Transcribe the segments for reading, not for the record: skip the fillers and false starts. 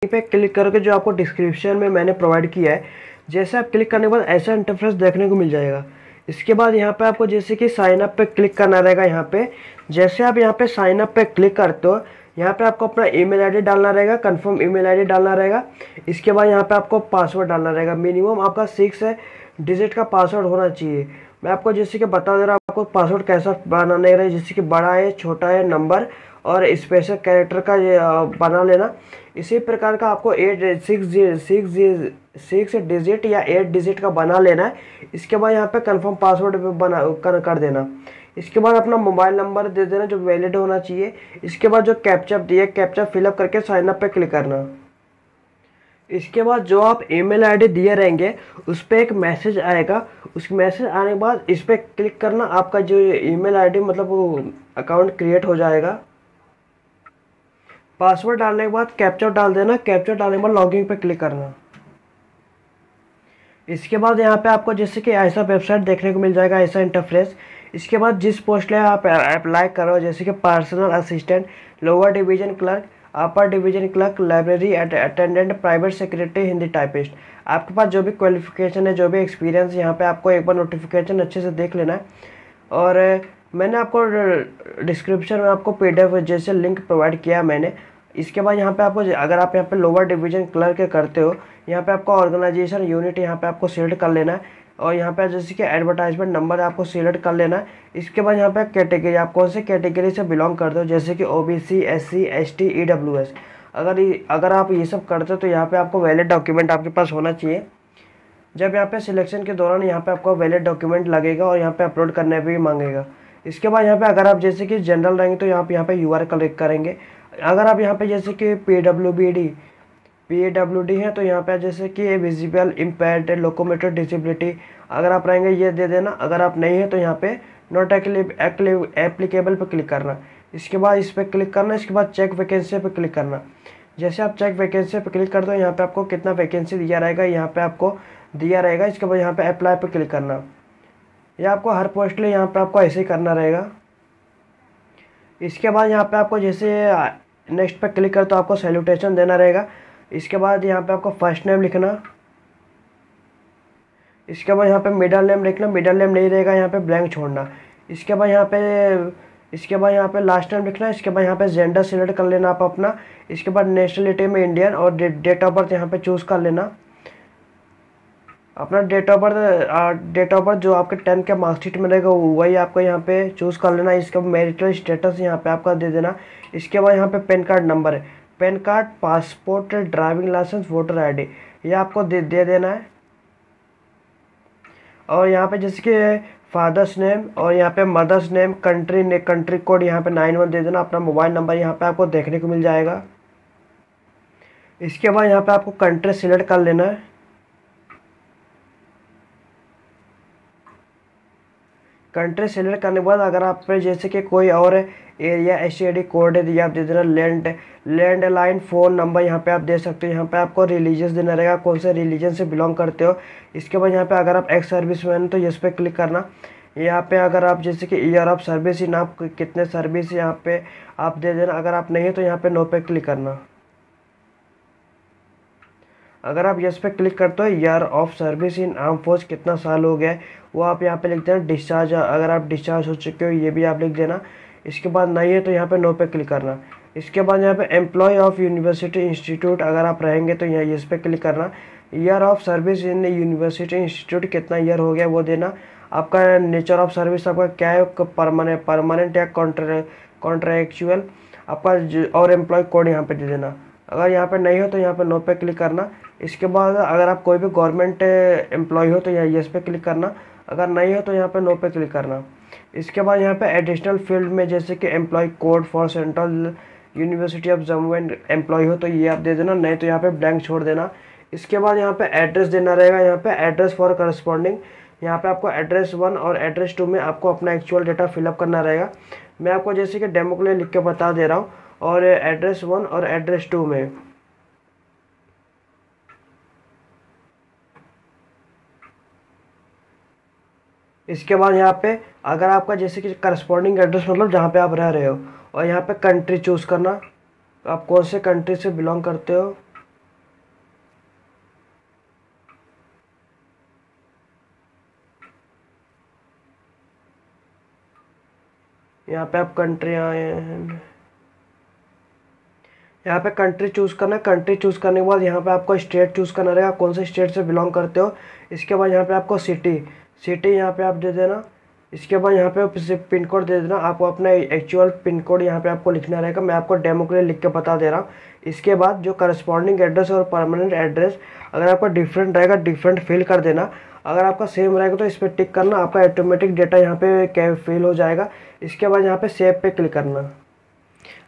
पे क्लिक करके जो आपको डिस्क्रिप्शन में मैंने प्रोवाइड किया है, जैसे आप क्लिक करने के बाद ऐसा इंटरफेस देखने को मिल जाएगा। इसके बाद यहाँ पे आपको जैसे कि साइन अप पे क्लिक करना रहेगा। यहाँ पे जैसे आप यहाँ पे साइन अप पे क्लिक करते हो, यहाँ पे आपको अपना ईमेल आईडी डालना रहेगा, कंफर्म ईमेल आईडी डालना रहेगा। इसके बाद यहाँ पे आपको पासवर्ड डालना रहेगा। मिनिमम आपका 6 डिजिट का पासवर्ड होना चाहिए। मैं आपको जैसे कि बता दे रहा हूँ आपको पासवर्ड कैसा बनाना है, जैसे कि बड़ा है, छोटा है, नंबर और स्पेशल कैरेक्टर का ये बना लेना। इसी प्रकार का आपको 6 डिजिट या 8 डिजिट का बना लेना है। इसके बाद यहाँ पे कंफर्म पासवर्ड बना कर देना। इसके बाद अपना मोबाइल नंबर दे देना जो वैलिड होना चाहिए। इसके बाद जो कैप्चा दिए, कैप्चा फिलअप करके साइन अप पे क्लिक करना। इसके बाद जो आप ईमेल आईडी दिए रहेंगे उस पर एक मैसेज आएगा। उस मैसेज आने के बाद इस पर क्लिक करना, आपका जो ईमेल आईडी मतलब वो अकाउंट क्रिएट हो जाएगा। पासवर्ड डालने के बाद कैप्चा डाल देना। कैप्चा डालने के बाद लॉगिन पे क्लिक करना। इसके बाद यहाँ पे आपको जैसे कि ऐसा वेबसाइट देखने को मिल जाएगा, ऐसा इंटरफेस। इसके बाद जिस पोस्ट लिए आप अप्लाई करो, जैसे कि personal assistant, lower division clerk, upper division clerk, library attendant, private secretary, Hindi typist, आपके पास जो भी क्वालिफिकेशन है, जो भी एक्सपीरियंस, यहाँ पे आपको एक बार नोटिफिकेशन अच्छे से देख लेना है। और मैंने आपको डिस्क्रिप्शन में आपको PDF जैसे लिंक प्रोवाइड किया मैंने। इसके बाद यहाँ पे आपको अगर आप यहाँ पे लोअर डिवीजन क्लर्क करते हो, यहाँ पे आपको ऑर्गेनाइजेशन यूनिट यहाँ पे आपको सिलेक्ट कर लेना है। और यहाँ पे जैसे कि एडवर्टाइजमेंट नंबर आपको सिलेक्ट कर लेना है। इसके बाद यहाँ पे कैटेगरी, आप कौन से कैटेगरी से बिलोंग करते हो, जैसे कि OBC, SC, ST, EWS। अगर आप ये सब करते हो तो यहाँ पे आपको वैलिड डॉक्यूमेंट आपके पास होना चाहिए। जब यहाँ पे सिलेक्शन के दौरान यहाँ पे आपको वैलिड डॉक्यूमेंट लगेगा और यहाँ पे अपलोड करने भी मांगेगा। इसके बाद यहाँ पे अगर आप जैसे कि जनरल रहेंगे तो यहाँ पे UR क्लिक करेंगे। अगर आप यहाँ पे जैसे कि PWD है तो यहाँ पे जैसे कि विजिबल इम्पेयर्ड लोकोमोटर डिसेबिलिटी अगर आप रहेंगे ये दे देना। अगर आप नहीं है तो यहाँ पे नॉट एप्लीकेबल पे क्लिक करना। इसके बाद इस पर क्लिक करना। इसके बाद चेक वैकेंसी पे क्लिक करना। जैसे आप चेक वैकेंसी पे क्लिक करते हो, यहाँ पे आपको कितना वैकेंसी दिया रहेगा यहाँ पे आपको दिया रहेगा। इसके बाद यहाँ पे अप्लाई पे क्लिक करना। यह आपको हर पोस्ट लिए यहाँ पे आपको ऐसे ही करना रहेगा। इसके बाद यहाँ पे आपको जैसे नेक्स्ट पे क्लिक कर तो आपको सैल्यूटेशन देना रहेगा। इसके बाद यहाँ पे आपको फर्स्ट नेम लिखना। इसके बाद यहाँ पे मिडल नेम लिखना। मिडल नेम नहीं रहेगा, यहाँ पे ब्लैंक छोड़ना। इसके बाद यहाँ पे लास्ट नेम लिखना। इसके बाद यहाँ पे जेंडर सिलेक्ट कर लेना आप अपना। इसके बाद नेशनलिटी में इंडियन और डेट ऑफ बर्थ यहाँ पे चूज़ कर लेना अपना। डेट ऑफ बर्थ जो आपके 10 के मार्कशीट में रहेगा वही आपको यहाँ पे चूज़ कर लेना। इसका मैरिटल स्टेटस यहाँ पे आपका दे देना। इसके बाद यहाँ पे पैन कार्ड नंबर है, PAN card, passport, driving licence, voter ID ये आपको दे देना है। और यहाँ पे जैसे कि फादर्स नेम और यहाँ पे मदर्स नेम, कंट्री कोड यहाँ पे 91 दे देना। अपना मोबाइल नंबर यहाँ पे आपको देखने को मिल जाएगा। इसके बाद यहाँ पे आपको कंट्री सिलेक्ट कर लेना है। कंट्री सेलेक्ट करने के बाद अगर आप पे जैसे कि कोई और एरिया STD कोड है आप दे देना। लैंडलाइन फ़ोन नंबर यहाँ पे आप दे सकते हो। यहाँ पे आपको रिलीजियस देना रहेगा, कौन से रिलीजन से बिलोंग करते हो। इसके बाद यहाँ पे अगर आप एक्स सर्विसमैन हो तो इस पर क्लिक करना। यहाँ पे अगर आप जैसे कि ईयर ऑफ सर्विस इन आप कितने सर्विस यहाँ पे आप दे देना। अगर आप नहीं है तो यहाँ पे नो पे क्लिक करना। अगर आप यस पे क्लिक करते हो year of service in arm force कितना साल हो गया है वो आप यहाँ पे लिख देना। डिस्चार्ज अगर आप डिस्चार्ज हो चुके हो ये भी आप लिख देना। इसके बाद नहीं है तो यहाँ पे नो पे क्लिक करना। इसके बाद यहाँ पे एम्प्लॉय ऑफ यूनिवर्सिटी इंस्टीट्यूट अगर आप रहेंगे तो यहाँ यस पे क्लिक करना। Year of service in university institute कितना ईयर हो गया वो देना। आपका नेचर ऑफ सर्विस आपका क्या है, परमानेंट या कॉन्ट्रैक्चुअल आपका, और एम्प्लॉय कोड यहाँ पे दे देना। अगर यहाँ पे नहीं हो तो यहाँ पे नो पे क्लिक करना। इसके बाद अगर आप कोई भी गवर्नमेंट एम्प्लॉय हो तो यहाँ यस पे क्लिक करना। अगर नहीं हो तो यहाँ पे नो पे क्लिक करना। इसके बाद यहाँ पे एडिशनल फील्ड में जैसे कि employee code for central university of Jammu and employee हो तो ये आप दे देना, नहीं तो यहाँ पे ब्लैंक छोड़ देना। इसके बाद यहाँ पे एड्रेस देना रहेगा। यहाँ पे एड्रेस फॉर करस्पॉन्डिंग यहाँ पे आपको एड्रेस 1 और एड्रेस 2 में आपको अपना एक्चुअल डेटा फिलअप करना रहेगा। मैं आपको जैसे कि डेमो के लिए लिख के बता दे रहा हूँ। और एड्रेस 1 और एड्रेस 2 में इसके बाद यहाँ पे अगर आपका जैसे कि करस्पॉन्डिंग एड्रेस मतलब जहाँ पे आप रह रहे हो, और यहाँ पे कंट्री चूज़ करना, आप कौन से कंट्री से बिलोंग करते हो। यहाँ पे आप कंट्री आए हैं, यहाँ पे कंट्री चूज़ करना है। कंट्री चूज़ करने के बाद यहाँ पे आपको स्टेट चूज़ करना रहेगा, कौन से स्टेट से बिलोंग करते हो। इसके बाद यहाँ पे आपको सिटी, सिटी यहाँ पे आप दे देना। इसके बाद यहाँ पे पिन कोड दे देना। आपको अपना एक्चुअल पिन कोड यहाँ पे आपको लिखना रहेगा, मैं आपको डेमो के लिए लिख के बता दे रहा हूँ। इसके बाद जो करस्पॉन्डिंग एड्रेस और परमानेंट एड्रेस, अगर आपका डिफरेंट रहेगा डिफरेंट फिल कर देना। अगर आपका सेम रहेगा तो इस पर टिक करना, आपका ऑटोमेटिक डेटा यहाँ पे फिल हो जाएगा। इसके बाद यहाँ पे सेव पे क्लिक करना,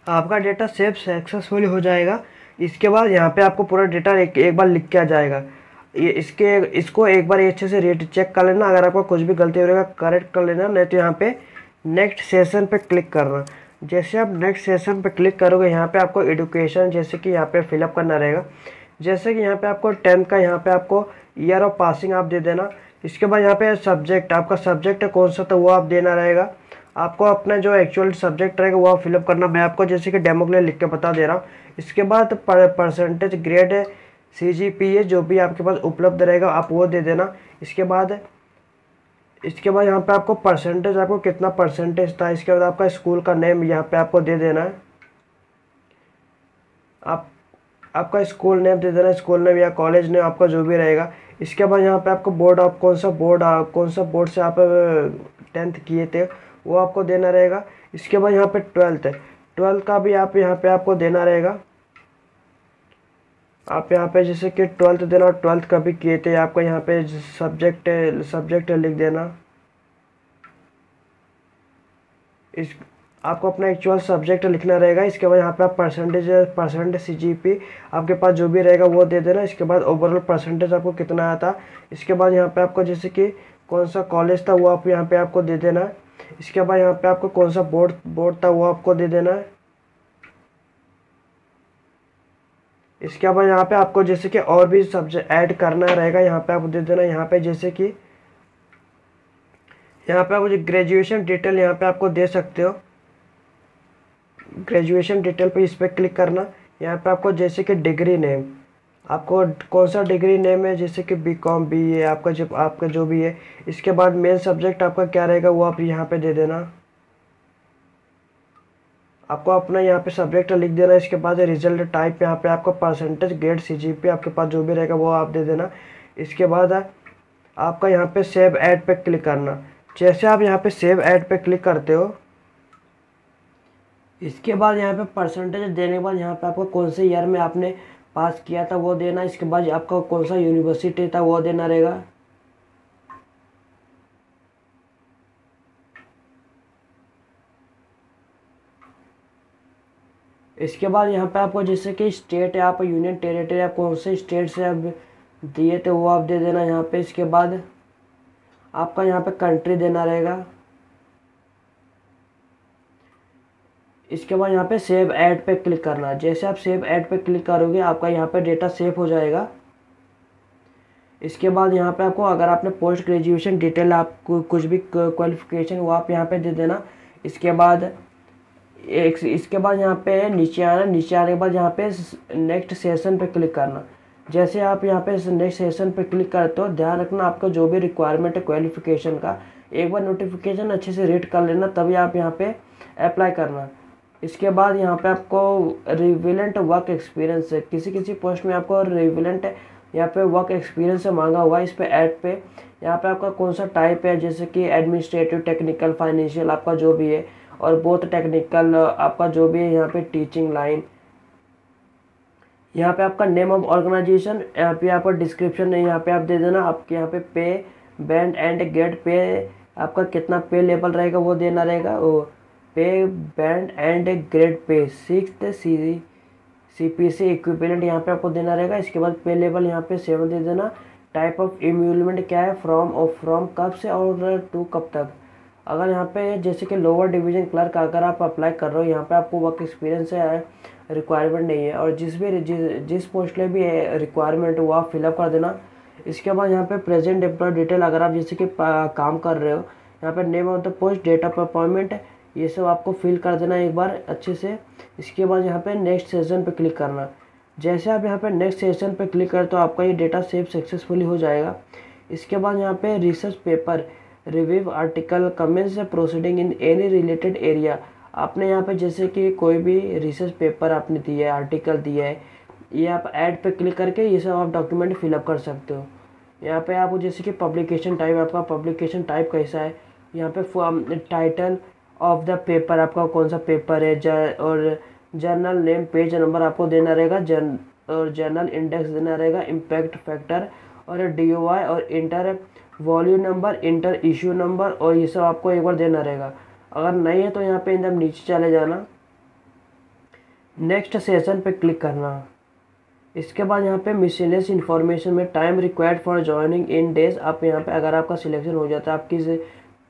आपका डेटा सेव सक्सेसफुली हो जाएगा। इसके बाद यहाँ पे आपको पूरा डेटा एक बार लिख के आ जाएगा। ये इसको एक बार अच्छे से रेट चेक कर लेना, अगर आपका कुछ भी गलती हो रहेगा करेक्ट कर लेना, नहीं तो यहाँ पे नेक्स्ट सेशन पे क्लिक करना। जैसे आप नेक्स्ट सेशन पे क्लिक करोगे यहाँ पे आपको एजुकेशन जैसे कि यहाँ पे फिलअप करना रहेगा। जैसे कि यहाँ पे आपको 10th का यहाँ पे आपको ईयर ऑफ पासिंग आप दे देना। इसके बाद यहाँ पे सब्जेक्ट, आपका सब्जेक्ट कौन सा था वो आप देना रहेगा। आपको अपना जो एक्चुअल सब्जेक्ट रहेगा वो आप फिलअप करना, मैं आपको जैसे कि डेमो के लिए लिख के बता दे रहा हूँ। इसके बाद परसेंटेज ग्रेड CGPA जो भी आपके पास उपलब्ध रहेगा आप वो दे देना। इसके बाद यहाँ पे आपको परसेंटेज, आपको कितना परसेंटेज था। इसके बाद आपका स्कूल का नेम यहाँ पे आपको दे देना है। आपका स्कूल नेम दे देना, स्कूल नेम या कॉलेज नेम आपका जो भी रहेगा। इसके बाद यहाँ पे आपको बोर्ड, आप कौन सा बोर्ड से आप 10th किए थे वो आपको देना रहेगा। इसके बाद यहाँ पे 12th का भी आप यहाँ पे आपको देना रहेगा। आप यहाँ पे जैसे कि 12th देना, और 12th का भी किए थे आपको यहाँ पे सब्जेक्ट लिख देना। इस आपको अपना एक्चुअल सब्जेक्ट लिखना रहेगा। इसके बाद यहाँ पे आप परसेंटेज CGP आपके पास जो भी रहेगा वो दे देना। इसके बाद ओवरऑल परसेंटेज आपको कितना आया था। इसके बाद यहाँ पे आपको जैसे कि कौन सा कॉलेज था वो आप यहाँ पे आपको दे देना है। इसके बाद यहाँ पे आपको कौन सा बोर्ड था वो आपको दे देना है। इसके बाद यहाँ पे आपको जैसे कि और भी सब्जेक्ट ऐड करना रहेगा, यहाँ पे आप दे देना। यहाँ पे जैसे कि यहाँ पे आप ग्रेजुएशन डिटेल यहाँ पे आपको दे सकते हो। ग्रेजुएशन डिटेल पे इस पर क्लिक करना। यहाँ पे आपको जैसे कि डिग्री नेम, आपको कौन सा डिग्री नेम है, जैसे कि BCom BA आपका जो भी है। इसके बाद मेन सब्जेक्ट आपका क्या रहेगा वो आप यहाँ पे दे देना। आपको अपना यहाँ पे सब्जेक्ट लिख देना। इसके बाद रिजल्ट टाइप यहाँ पे आपको परसेंटेज ग्रेड CGP आपके पास जो भी रहेगा वो आप दे देना। इसके बाद आपका यहाँ पे सेव एड पे क्लिक करना। जैसे आप यहाँ पे सेव एड पे क्लिक करते हो, इसके बाद यहाँ पे परसेंटेज देने के बाद यहाँ पे आपको कौन से ईयर में आपने पास किया था वो देना। इसके बाद आपका कौन सा यूनिवर्सिटी था वो देना रहेगा। इसके बाद यहाँ पे आपको जैसे कि स्टेट है, आप यूनियन टेरिटरी आप कौन से स्टेट से आप दिए थे वो आप दे देना यहाँ पे। इसके बाद आपका यहाँ पे कंट्री देना रहेगा। इसके बाद यहाँ पे सेव एड पे क्लिक करना। जैसे आप सेव एड पे क्लिक करोगे आपका यहाँ पे डेटा सेव हो जाएगा। इसके बाद यहाँ पे आपको अगर आपने पोस्ट ग्रेजुएशन डिटेल आपको कुछ भी क्वालिफिकेशन वो आप यहाँ पे दे देना। इसके बाद यहाँ पे नीचे आना। नीचे आने के बाद यहाँ पे नेक्स्ट सेशन पे क्लिक करना। जैसे आप यहाँ पे नेक्स्ट सेशन पे क्लिक करते हो, ध्यान रखना आपका जो भी रिक्वायरमेंट है क्वालिफिकेशन का एक बार नोटिफिकेशन अच्छे से रीड कर लेना, तभी आप यहाँ पे अप्लाई करना। इसके बाद यहाँ पे आपको रिविलेंट वर्क एक्सपीरियंस है, किसी पोस्ट में आपको रिविलेंट यहाँ पे वर्क एक्सपीरियंस से मांगा हुआ है। इस पे ऐड पे यहाँ पे आपका कौन सा टाइप है, जैसे कि एडमिनिस्ट्रेटिव, टेक्निकल, फाइनेंशियल आपका जो भी है, और बोथ टेक्निकल आपका जो भी है। यहाँ पे टीचिंग लाइन, यहाँ पे आपका नेम ऑफ ऑर्गेनाइजेशन, यहाँ पे आपका डिस्क्रिप्शन है यहाँ पे आप दे देना। आपके यहाँ पे पे बैंड एंड गेट पे आपका कितना पे लेवल रहेगा वो देना रहेगा। वो पे band and grade pay 6th CPC equivalent यहाँ पे आपको देना रहेगा। इसके बाद पे लेवल यहाँ पे 7 दे देना। टाइप ऑफ इम्यूलमेंट क्या है, फ्रॉम कब से और टू कब तक। अगर यहाँ पे जैसे कि लोअर डिवीजन क्लर्क अगर आप अप्लाई कर रहे हो, यहाँ पे आपको वर्क एक्सपीरियंस है, रिक्वायरमेंट नहीं है, और जिस पोस्ट में भी रिक्वायरमेंट वो आप फिलअप कर देना। इसके बाद यहाँ पे प्रेजेंट एम्प्लॉय डिटेल, अगर आप जैसे कि काम कर रहे हो, यहाँ पे name of the post, date of appointment, ये सब आपको फिल कर देना एक बार अच्छे से। इसके बाद यहाँ पे नेक्स्ट सेशन पे क्लिक करना। जैसे आप यहाँ पे नेक्स्ट सेशन पे क्लिक करते हो आपका ये डेटा सेव सक्सेसफुली हो जाएगा। इसके बाद यहाँ पे research paper review article comments proceeding in any related area. आपने यहाँ पे जैसे कि कोई भी रिसर्च पेपर आपने दिया है, आर्टिकल दिया है, ये आप ऐड पे क्लिक करके ये सब आप डॉक्यूमेंट फिलअप कर सकते हो। यहाँ पे आपको जैसे कि पब्लिकेशन टाइप, आपका पब्लिकेशन टाइप कैसा है, यहाँ पे टाइटल ऑफ द पेपर, आपका कौन सा पेपर है, और जर्नल नेम, पेज नंबर आपको देना रहेगा, और जर्नल इंडेक्स देना रहेगा, इम्पैक्ट फैक्टर और DOI और inter volume number, inter issue number, और ये सब आपको एक बार देना रहेगा। अगर नहीं है तो यहाँ पे एकदम नीचे चले जाना, नेक्स्ट सेशन पे क्लिक करना। इसके बाद यहाँ पे मिसलेनियस इन्फॉर्मेशन में time required for joining in days, आप यहाँ पे अगर आपका सिलेक्शन हो जाता है, आप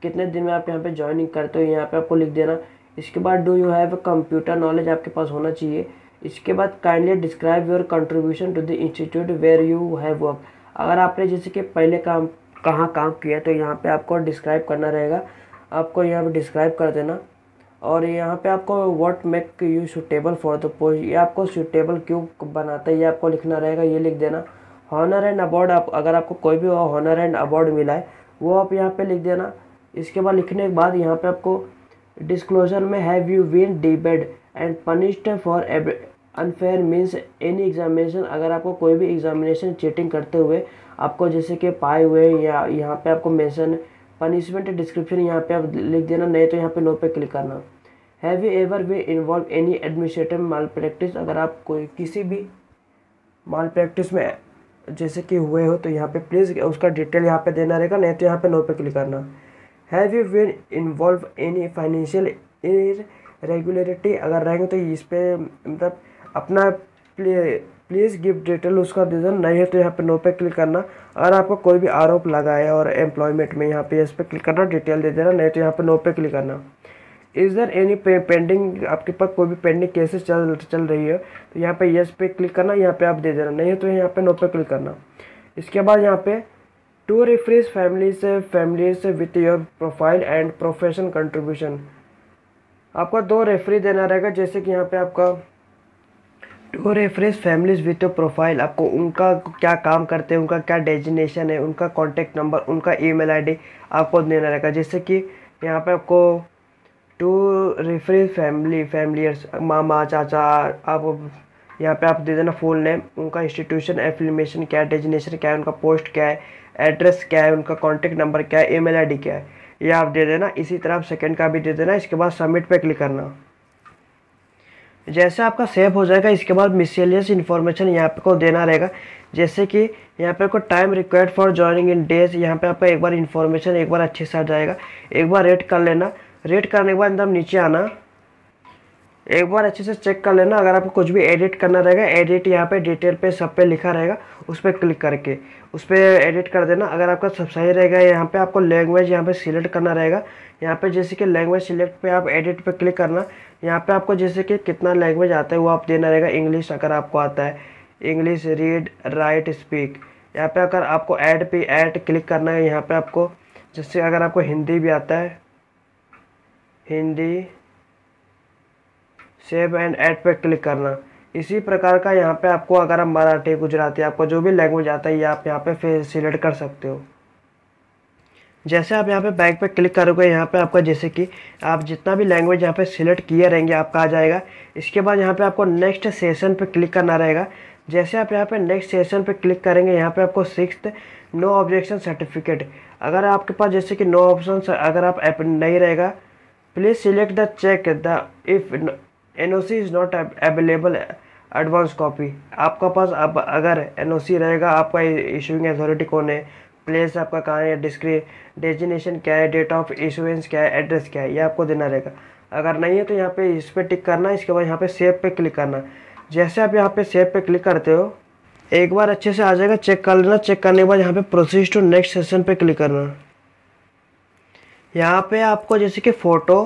कितने दिन में आप यहाँ पे ज्वाइनिंग करते हो यहाँ पे आपको लिख देना। इसके बाद do you have computer knowledge आपके पास होना चाहिए। इसके बाद kindly describe your contribution to the institute where you have work, अगर आपने जैसे कि पहले कहाँ काम किया तो यहाँ पे आपको डिस्क्राइब करना रहेगा, आपको यहाँ पे डिस्क्राइब कर देना। और यहाँ पे आपको what make you suitable for the post, ये आपको सूटेबल क्यों बनाता है ये आपको लिखना रहेगा, ये लिख देना। हॉनर एंड अवार्ड, आप अगर आपको कोई भी हॉनर एंड अवार्ड मिला है वो आप यहाँ पे लिख देना। इसके बाद लिखने के बाद यहाँ पे आपको डिस्क्लोजर में have you been debarred and punished for unfair means any examination, अगर आपको कोई भी एग्जामिनेशन चीटिंग करते हुए आपको जैसे कि पाए हुए, या यहाँ पे आपको मेंशन पनिशमेंट डिस्क्रिप्शन यहाँ पे आप लिख देना, नहीं तो यहाँ पे नो पे क्लिक करना। Have you ever be involve any administrative mall practice, अगर आप कोई किसी भी माल प्रैक्टिस में जैसे कि हुए हो तो यहाँ पे प्लीज़ उसका डिटेल यहाँ पे देना रहेगा, नहीं तो यहाँ पे नो पे क्लिक करना। Have you been involve any financial irregularity, अगर रहेंगे तो इस पे मतलब अपना प्लीज़ गिव डिटेल उसका दे देना, नहीं है तो यहाँ पे नो पे क्लिक करना। अगर आपको कोई भी आरोप लगा है और एम्प्लॉयमेंट में यहाँ पे इस पे क्लिक करना, डिटेल दे देना, नहीं तो यहाँ पे नो पे क्लिक करना। इज़ देयर एनी पेंडिंग, आपके पास कोई भी पेंडिंग केसेस चल रही है तो यहाँ पे यस पे क्लिक करना, यहाँ पे आप दे देना, नहीं है तो यहाँ पे नो पे क्लिक करना। इसके बाद यहाँ पे two referees familiar with your profile and profession contribution, आपको 2 रेफरी देना रहेगा, जैसे कि यहाँ पे आपका two references familiar with your profile, आपको उनका क्या काम करते हैं, उनका क्या डेजिग्नेशन है, उनका कॉन्टैक्ट नंबर, उनका ईमेल आईडी आपको देना रहेगा। जैसे कि यहाँ पे आपको टू रेफरेंस फैमिलीज मामा चाचा, आप यहाँ पे आप दे देना फुल नेम, उनका इंस्टीट्यूशन एफिलिएशन क्या है, डेजिग्नेशन क्या है, उनका पोस्ट क्या है, एड्रेस क्या है, उनका कॉन्टैक्ट नंबर क्या है, ईमेल आईडी क्या है, ये आप दे देना। इसी तरह आप सेकंड का भी दे देना। इसके बाद सबमिट पे क्लिक करना। जैसे आपका सेव हो जाएगा इसके बाद मिसलेनियस इन्फॉर्मेशन यहाँ पे को देना रहेगा, जैसे कि यहाँ पे को time required for joining in days, यहाँ पे आपका एक बार इन्फॉर्मेशन एक बार अच्छे से आ जाएगा, एक बार रेट कर लेना। रेट करने के बाद एकदम नीचे आना, एक बार अच्छे से चेक कर लेना। अगर आपको कुछ भी एडिट करना रहेगा, एडिट यहाँ पे डिटेल पे सब पे लिखा रहेगा, उस पर क्लिक करके उस पर एडिट कर देना। अगर आपका सब सही रहेगा, यहाँ पे आपको लैंग्वेज यहाँ पे सिलेक्ट करना रहेगा। यहाँ पे जैसे कि लैंग्वेज सिलेक्ट पे आप एडिट पे क्लिक करना। यहाँ पे आपको जैसे कि कितना लैंग्वेज आता है वो आप देना रहेगा। इंग्लिश अगर आपको आता है, इंग्लिश रीड राइट स्पीक। यहाँ पे अगर आपको ऐड पे ऐड क्लिक करना है, यहाँ पे आपको जैसे अगर आपको हिंदी भी आता है, हिंदी सेव एंड ऐड पे क्लिक करना। इसी प्रकार का यहाँ पे आपको अगर आप मराठी गुजराती आपको जो भी लैंग्वेज आता है ये आप यहाँ पे फिर सिलेक्ट कर सकते हो। जैसे आप यहाँ पे बैक पे क्लिक करोगे, यहाँ पे आपका जैसे कि आप जितना भी लैंग्वेज यहाँ पे सिलेक्ट किए रहेंगे आपका आ जाएगा। इसके बाद यहाँ पे आपको नेक्स्ट सेशन पे क्लिक करना रहेगा। जैसे आप यहाँ पे नेक्स्ट सेशन पे क्लिक करेंगे, यहाँ पे आपको 6th नो ऑब्जेक्शन सर्टिफिकेट, अगर आपके पास जैसे कि नो ऑप्शन अगर आप नहीं रहेगा, please select the check the if NOC is not available advance copy. आपका पास अब अगर NOC रहेगा, आपका इशूइंग अथॉरिटी कौन है, प्लेस आपका कहाँ है, डेजिग्नेशन क्या है, डेट ऑफ इशूएंस क्या है, एड्रेस क्या है, ये आपको देना रहेगा। अगर नहीं है तो यहाँ पे इस पर टिक करना। इसके बाद यहाँ पे सेव पे क्लिक करना। जैसे आप यहाँ पे सेव पे क्लिक करते हो, एक बार अच्छे से आ जाएगा, चेक कर लेना। चेक करने के बाद यहाँ पे प्रोसीड टू नेक्स्ट सेशन पे क्लिक करना। यहाँ पे आपको जैसे कि फ़ोटो,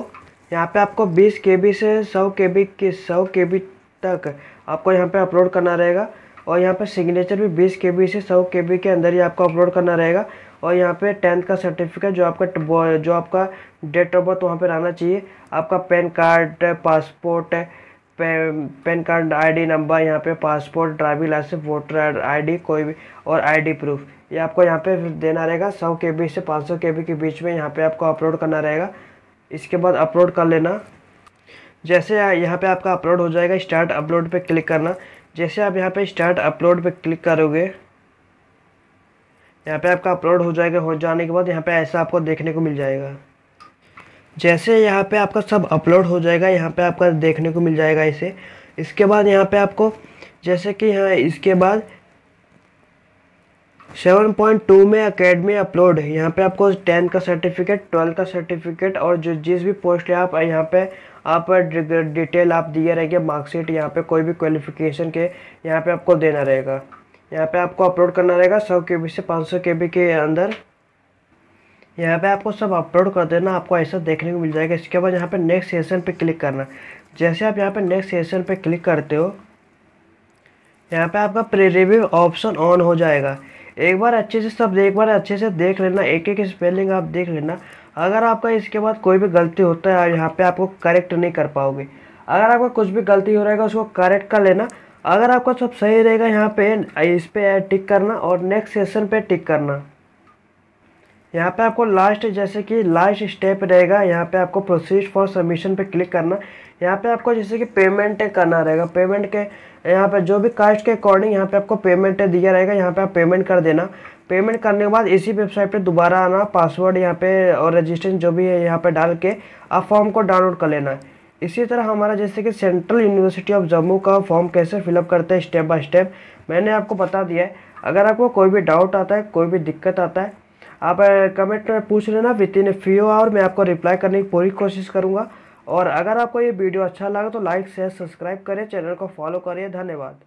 यहाँ पे आपको 20 KB से 100 KB तक आपको यहाँ पे अपलोड करना रहेगा। और यहाँ पे सिग्नेचर भी 20 KB से 100 KB के अंदर ही आपको अपलोड करना रहेगा। और यहाँ पे 10th का सर्टिफिकेट, जो आपका डेट ऑफ बर्थ वहाँ पे रहना चाहिए, आपका PAN card, passport, PAN card ID number, यहाँ पे passport, driving licence, voter ID कोई भी, और आईडी प्रूफ, ये आपको यहाँ पे देना रहेगा। 100 KB से 500 KB के बीच में यहाँ पे आपको अपलोड करना रहेगा। इसके बाद अपलोड कर लेना। जैसे यहाँ पे आपका अपलोड हो जाएगा, स्टार्ट अपलोड पे क्लिक करना। जैसे आप यहाँ पे स्टार्ट अपलोड पे क्लिक करोगे, यहाँ पे आपका अपलोड हो जाएगा। हो जाने के बाद यहाँ पे ऐसा आपको देखने को मिल जाएगा। जैसे यहाँ पे आपका सब अपलोड हो जाएगा, यहाँ पे आपका देखने को मिल जाएगा इसे। इसके बाद यहाँ पे आपको जैसे कि यहाँ इसके बाद 7.2 में एकेडमी अपलोड है। यहाँ पे आपको 10 का सर्टिफिकेट, 12 का सर्टिफिकेट, और जो जिस भी पोस्ट है आप यहाँ पे आप डिटेल आप दिए रहेंगे, मार्कशीट, यहाँ पे कोई भी क्वालिफिकेशन के यहाँ पे आपको देना रहेगा। यहाँ पे आपको अपलोड करना रहेगा 100 KB से 500 KB के अंदर। यहाँ पे आपको सब अपलोड कर देना, आपको ऐसा देखने को मिल जाएगा। इसके बाद यहाँ पे नेक्स्ट सेशन पे क्लिक करना। जैसे आप यहाँ पे नेक्स्ट सेशन पे क्लिक करते हो, यहाँ पे आपका प्री रिव्यू ऑप्शन ऑन हो जाएगा। एक बार अच्छे से देख लेना, एक एक स्पेलिंग आप देख लेना। अगर आपका इसके बाद कोई भी गलती होता है, यहाँ पे आपको करेक्ट नहीं कर पाओगे। अगर आपका कुछ भी गलती हो रहेगा उसको करेक्ट कर लेना। अगर आपका सब सही रहेगा, यहाँ पे इस पे टिक करना और नेक्स्ट सेशन पे टिक करना। यहाँ पे आपको लास्ट जैसे कि लास्ट स्टेप रहेगा, यहाँ पे आपको प्रोसीड फॉर सबमिशन पे क्लिक करना। यहाँ पे आपको जैसे कि पेमेंट करना रहेगा। पेमेंट के यहाँ पे जो भी कास्ट के अकॉर्डिंग यहाँ पे आपको पेमेंट दिया रहेगा, यहाँ पे आप पेमेंट कर देना। पेमेंट करने के बाद इसी वेबसाइट पे दोबारा आना, पासवर्ड यहाँ पे और रजिस्ट्रेशन जो भी है यहाँ पे डाल के आप फॉर्म को डाउनलोड कर लेना। इसी तरह हमारा जैसे कि सेंट्रल यूनिवर्सिटी ऑफ जम्मू का फॉर्म कैसे फिलअप करते हैं स्टेप बाय स्टेप मैंने आपको बता दिया है। अगर आपको कोई भी डाउट आता है, कोई भी दिक्कत आता है, आप कमेंट में पूछ लेना। Within a few hour मैं आपको रिप्लाई करने की पूरी कोशिश करूँगा। और अगर आपको ये वीडियो अच्छा लगा तो लाइक शेयर सब्सक्राइब करें, चैनल को फॉलो करिए। धन्यवाद।